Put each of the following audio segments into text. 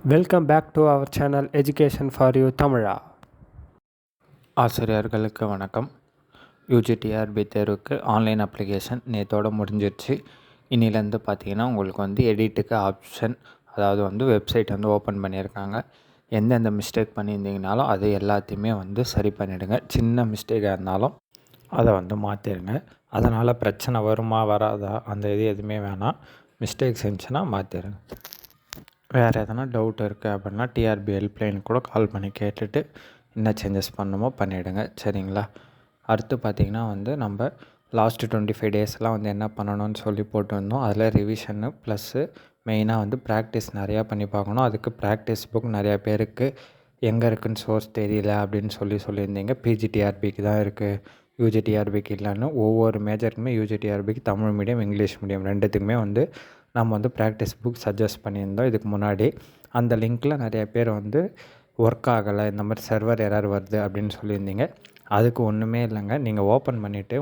Welcome back to our channel education for you தமிழா. ஆசிரியர்களுக்கு வணக்கம். யூஜிடிஆர்பி தேர்வுக்கு ஆன்லைன் அப்ளிகேஷன் நேற்றோடு முடிஞ்சிருச்சு. இன்னிலேருந்து பார்த்தீங்கன்னா உங்களுக்கு எடிட்டுக்கு ஆப்ஷன், அதாவது வெப்சைட் ஓப்பன் பண்ணியிருக்காங்க. எந்தெந்த மிஸ்டேக் பண்ணியிருந்தீங்கனாலும் அது எல்லாத்தையுமே சரி பண்ணிவிடுங்க. சின்ன மிஸ்டேக்காக இருந்தாலும் அதை மாற்றிடுங்க. அதனால் பிரச்சனை வருமா வராதா அந்த எதுவுமே வேணாம். மிஸ்டேக்ஸ் இருந்துச்சுன்னா மாற்றிடுங்க. வேறு எதனா டவுட் இருக்குது அப்படின்னா டிஆர்பி ஹெல்ப்லைன் கூட கால் பண்ணி கேட்டுட்டு என்ன சேஞ்சஸ் பண்ணணுமோ பண்ணிவிடுங்க. சரிங்களா? அடுத்து பார்த்திங்கன்னா நம்ம லாஸ்ட்டு 25 டேஸ்லாம் என்ன பண்ணணும்னு சொல்லி போட்டுருந்தோம். அதில் ரிவிஷனு ப்ளஸ்ஸு மெயினாக ப்ராக்டிஸ் நிறையா பண்ணி பார்க்கணும். அதுக்கு ப்ராக்டிஸ் புக் நிறையா பேருக்கு எங்கே இருக்குதுன்னு சோர்ஸ் தெரியல அப்படின்னு சொல்லியிருந்தீங்க. பிஜிடிஆர்பிக்கு தான் இருக்குது, யூஜிடிஆர்பிக்கு இல்லைன்னு. ஒவ்வொரு மேஜருக்குமே யூஜிடிஆர்பிக்கு தமிழ் மீடியம், இங்கிலீஷ் மீடியம் ரெண்டுத்துக்குமே நம்ம ப்ராக்டிஸ் புக் சஜஸ்ட் பண்ணியிருந்தோம் இதுக்கு முன்னாடி. அந்த லிங்க்கில் நிறைய பேர் ஒர்க் ஆகலை, இந்த மாதிரி சர்வர் எரர் வருது அப்படின்னு சொல்லியிருந்தீங்க. அதுக்கு ஒன்றுமே இல்லைங்க. நீங்கள் ஓப்பன் பண்ணிவிட்டு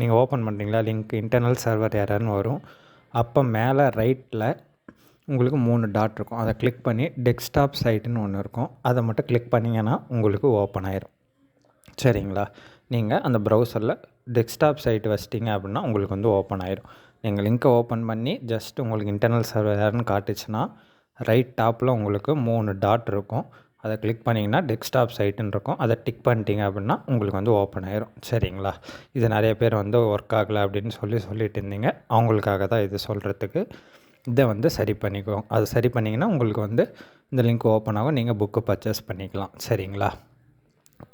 நீங்கள் ஓப்பன் பண்ணுறீங்களா லிங்க், இன்டர்னல் சர்வர் எரர்னு வரும். அப்போ மேலே ரைட்டில் உங்களுக்கு 3 டாட் இருக்கும். அதை கிளிக் பண்ணி டெஸ்க்டாப் சைட்டுன்னு ஒன்று இருக்கும். அதை மட்டும் கிளிக் பண்ணிங்கன்னா உங்களுக்கு ஓப்பன் ஆயிரும். சரிங்களா? நீங்கள் அந்த ப்ரௌசரில் டெஸ்க்டாப் சைட் வச்சிட்டிங்க அப்படின்னா உங்களுக்கு ஓப்பன் ஆயிரும். நீங்கள் லிங்க்கை ஓப்பன் பண்ணி ஜஸ்ட் உங்களுக்கு இன்டர்னல் சர்வர் எரர்னு காட்டுச்சுன்னா ரைட் டாப்பில் உங்களுக்கு 3 டாட் இருக்கும். அதை கிளிக் பண்ணிங்கன்னா டெஸ்க்டாப் சைட்டுன்னு இருக்கும். அதை டிக் பண்ணிட்டீங்க அப்படின்னா உங்களுக்கு ஓப்பன் ஆயிரும். சரிங்களா? இது நிறைய பேர் ஒர்க் ஆகலை அப்படின்னு சொல்லிட்டு இருந்தீங்க. அவங்களுக்காக தான் இது சொல்கிறதுக்கு. இதை சரி பண்ணிக்குவோம். அதை சரி பண்ணிங்கன்னா உங்களுக்கு இந்த லிங்க் ஓப்பன் ஆகும். நீங்கள் புக்கு பர்ச்சேஸ் பண்ணிக்கலாம். சரிங்களா?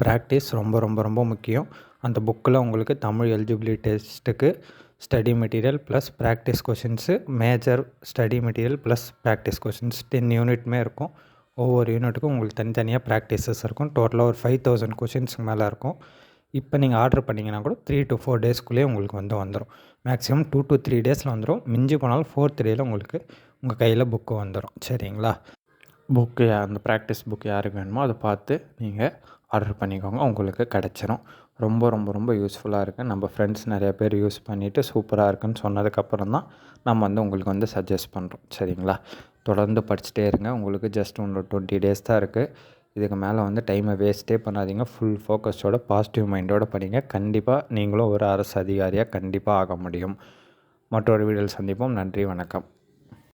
ப்ராக்டிஸ் ரொம்ப ரொம்ப ரொம்ப முக்கியம். அந்த புக்கில் உங்களுக்கு தமிழ் எலிஜிபிலிட்டி டெஸ்ட்டுக்கு study material plus practice questions, major study material plus practice questions 10 யூனிட்டுமே இருக்கும். ஒவ்வொரு யூனிட்டுக்கும் உங்களுக்கு தனித்தனியாக ப்ராக்டிஸஸ் இருக்கும். டோட்டலாக ஒரு 5000 கொஷின்ஸுக்கு மேலே இருக்கும். இப்போ நீங்கள் ஆர்டர் பண்ணிங்கன்னா கூட 3 to 4 டேஸ்க்குள்ளேயே உங்களுக்கு வந்துடும். மேக்ஸிமம் 2 to 3 டேஸில் வந்துடும். மிஞ்சி போனாலும் 4th டேயில் உங்களுக்கு உங்கள் கையில் புக்கு வந்துடும். சரிங்களா? புக்கு அந்த ப்ராக்டிஸ் புக் யாருக்கு வேணுமோ அதை பார்த்து நீங்கள் ஆர்டர் பண்ணிக்கோங்க. உங்களுக்கு கிடச்சிரும். ரொம்ப ரொம்ப ரொம்ப யூஸ்ஃபுல்லாக இருக்குது. நம்ம ஃப்ரெண்ட்ஸ் நிறையா பேர் யூஸ் பண்ணிவிட்டு சூப்பராக இருக்குதுன்னு சொன்னதுக்கப்புறம் தான் நம்ம உங்களுக்கு சஜஸ்ட் பண்ணுறோம். சரிங்களா? தொடர்ந்து படிச்சுட்டே இருங்க. உங்களுக்கு ஜஸ்ட் இன்னும் 20 டேஸ் தான் இருக்குது. இதுக்கு மேலே டைமை வேஸ்ட்டே பண்ணாதீங்க. ஃபுல் ஃபோக்கஸோட பாசிட்டிவ் மைண்டோடு படிங்க. கண்டிப்பாக நீங்களும் ஒரு அரசு அதிகாரியாக கண்டிப்பாக ஆக முடியும். மற்றொரு வீடியோவில் சந்திப்போம். நன்றி, வணக்கம்.